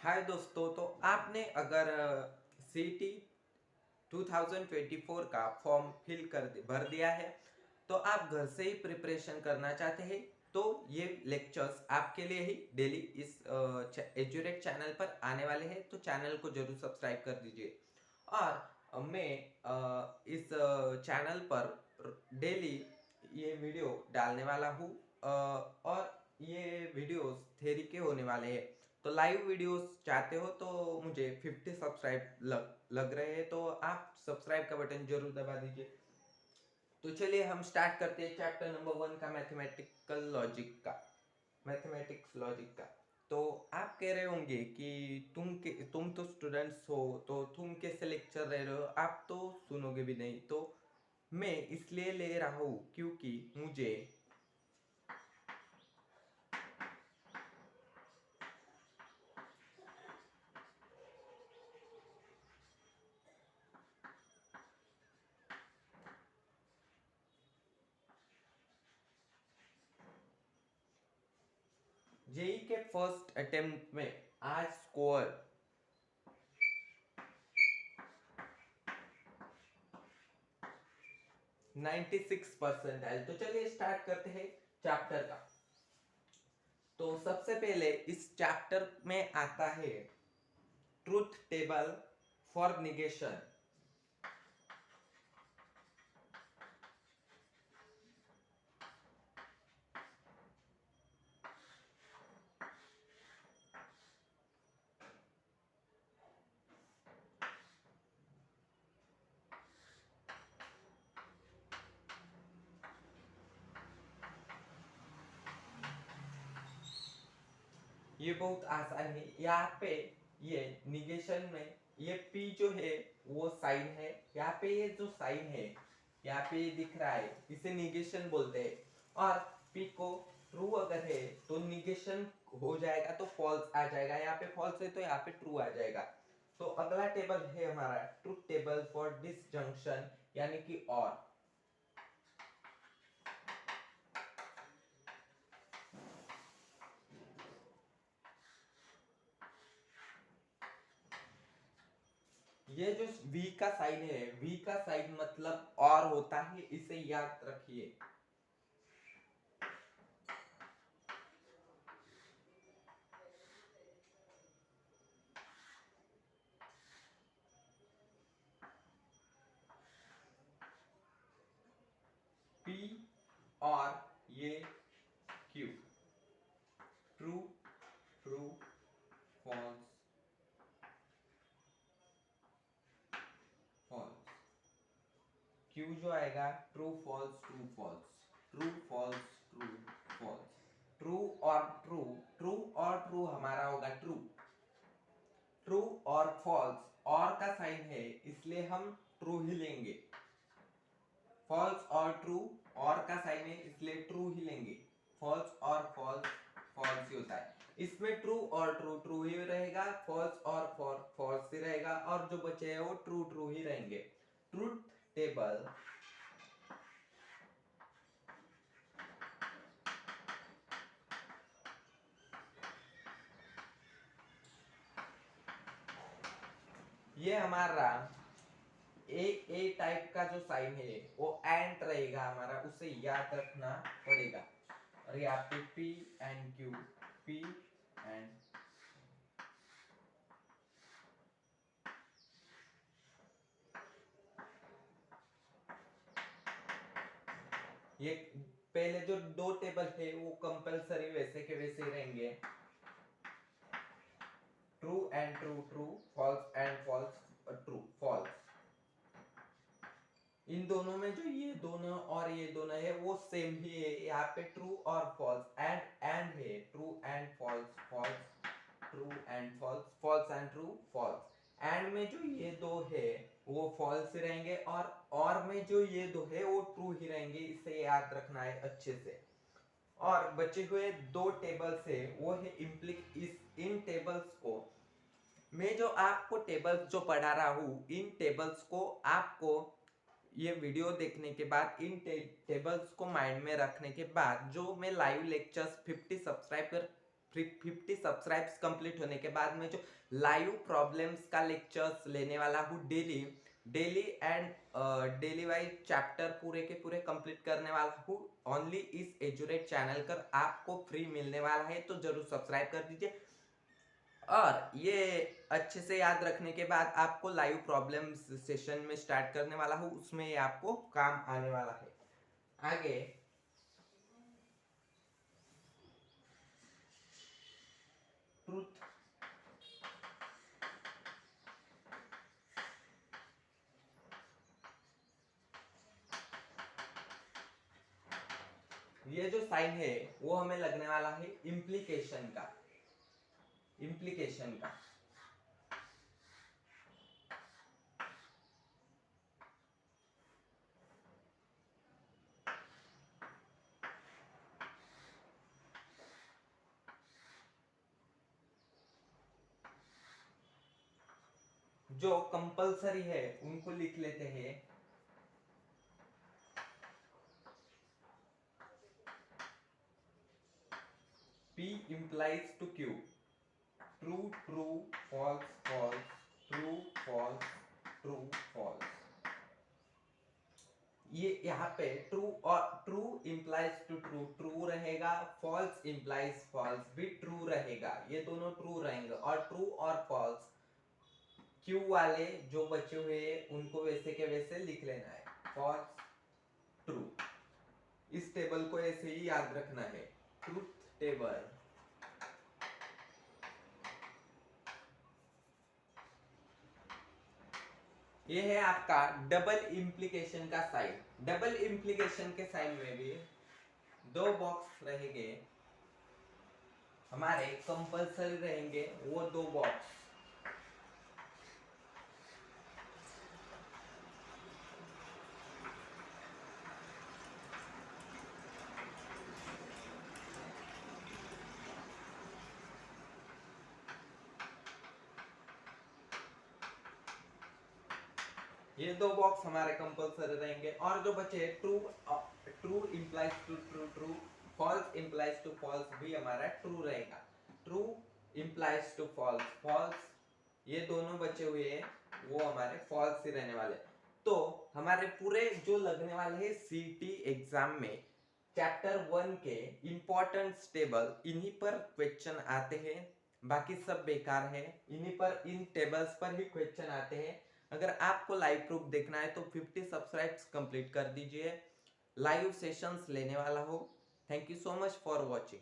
हाय दोस्तों, तो आपने अगर सीटी 2024 का फॉर्म भर दिया है, तो आप घर से ही प्रिपरेशन करना चाहते हैं, तो ये लेक्चर्स आपके लिए ही डेली इस एजुरेट चैनल पर आने वाले हैं। तो चैनल को जरूर सब्सक्राइब कर दीजिए। और मैं इस चैनल पर डेली ये वीडियो डालने वाला हूँ, और ये वीडियोस थ्योरी के होने वाले हैं। तो लाइव वीडियोस चाहते हो तो मुझे 50 सब्सक्राइब लग रहे हैं, तो आप सब्सक्राइब का बटन जरूर दबा दीजिए। तो चलिए हम स्टार्ट करते हैं चैप्टर नंबर 1 का मैथमेटिक्स लॉजिक का। तो आप कह रहे होंगे कि तुम तो स्टूडेंट्स हो, तो तुम कैसे लेक्चर ले रहे हो, आप तो सुनोगे भी नहीं। तो मैं इसलिए ले रहा हूँ क्योंकि मुझे जेई के फर्स्ट अटेम्प्ट में आज स्कोर 96% आए। तो चलिए स्टार्ट करते हैं चैप्टर का। तो सबसे पहले इस चैप्टर में आता है ट्रूथ टेबल फॉर निगेशन। ये बहुत आसान है। यहाँ पे ये निगेशन में ये P जो है वो साइन है। यहाँ पे ये जो साइन है, यहाँ पे ये दिख रहा है, इसे निगेशन बोलते हैं। और P को ट्रू अगर है तो निगेशन हो जाएगा, तो फॉल्स आ जाएगा। यहाँ पे फॉल्स है तो यहाँ पे ट्रू आ जाएगा। तो अगला टेबल है हमारा ट्रूथ टेबल फॉर डिसजंक्शन, यानी कि और। ये जो V का साइन है, V का साइन मतलब और होता है, इसे याद रखिए। P और ये Q, true true false false. Q जो आएगा true false true false, true false true false. True और ट्रू, ट्रू और ट्रू हमारा होगा ट्रू। ट्रू और फॉल्स, और का साइन है इसलिए हम ट्रू ही लेंगे। फॉल्स और ट्रू, और का साइन है इसलिए ट्रू ही लेंगे। फॉल्स और फॉल्स फॉल्स ही होता है। इसमें ट्रू और ट्रू ट्रू ही रहेगा, फॉल्स और फॉल्स ही रहेगा, और जो बचे हैं वो ट्रू ट्रू ही रहेंगे। ट्रूथ टेबल ये हमारा ए टाइप का जो साइन है वो एंड रहेगा हमारा, उसे याद रखना पड़ेगा। और यहाँ पे P and Q, P and ये पहले जो दो टेबल थे वो कंपलसरी वैसे के वैसे ही रहेंगे। True and true true, false and false true false. इन दोनों में जो ये दोनों और ये दोनों है वो सेम ही है। यहाँ पे ट्रू और फॉल्स एंड है, true and false false, true and false false and true false. And में जो ये दो है वो फॉल्स ही रहेंगे, और में जो ये दो है वो ट्रू ही रहेंगे। इसे याद रखना है अच्छे से। और बचे हुए दो टेबल्स है वो है इम्प्लिक इस इन टेबल्स को मैं जो आपको टेबल्स जो पढ़ा रहा हूँ, इन टेबल्स को आपको ये वीडियो देखने के बाद इन टेबल्स को माइंड में रखने के बाद जो मैं live lectures 50 subscriber 50 subscribes complete होने के बाद में जो लाइव प्रॉब्लम्स का लेक्चर्स लेने वाला हूँ daily and daily wise chapter पूरे के पूरे कंप्लीट करने वाला हूँ ओनली इस एजुरेट चैनल पर आपको फ्री मिलने वाला है, तो जरूर सब्सक्राइब कर दीजिए। और ये अच्छे से याद रखने के बाद आपको लाइव प्रॉब्लम्स सेशन में स्टार्ट करने वाला हूँ, उसमें ये आपको काम आने वाला है। आगे ट्रूथ, ये जो साइन है वो हमें लगने वाला है इम्प्लीकेशन का। जो कंपलसरी है उनको लिख लेते हैं P implies to Q, true true false false, true false true false। ये यहाँ पे ट्रू और true implies to true true रहेगा, फॉल्स इम्प्लाइज फॉल्स भी ट्रू रहेगा, ये दोनों ट्रू रहेंगे। और ट्रू और फॉल्स क्यू वाले जो बचे हुए उनको वैसे के वैसे लिख लेना है, फॉल्स ट्रू। इस टेबल को ऐसे ही याद रखना है, ट्रूथ टेबल। ये है आपका डबल इम्प्लीकेशन का साइन। डबल इम्प्लीकेशन के साइन में भी दो बॉक्स रहेंगे हमारे, कंपलसरी रहेंगे वो दो बॉक्स। ये दो बॉक्स हमारे कंपलसरी रहेंगे। और जो बचे true implies to true true, false implies to false भी हमारा ट्रू रहेगा। True implies to false false, ये दोनों बचे हुए हैं वो हमारे फॉल्स ही रहने वाले। तो हमारे पूरे जो लगने वाले हैं सीटी एग्जाम में चैप्टर 1 के इंपॉर्टेंट टेबल, इन्हीं पर क्वेश्चन आते हैं, बाकी सब बेकार है। इन्हीं पर, इन टेबल्स पर ही क्वेश्चन आते हैं। अगर आपको लाइव प्रूफ देखना है तो 50 सब्सक्राइब्स कंप्लीट कर दीजिए, लाइव सेशंस लेने वाला हो। Thank you so much for watching.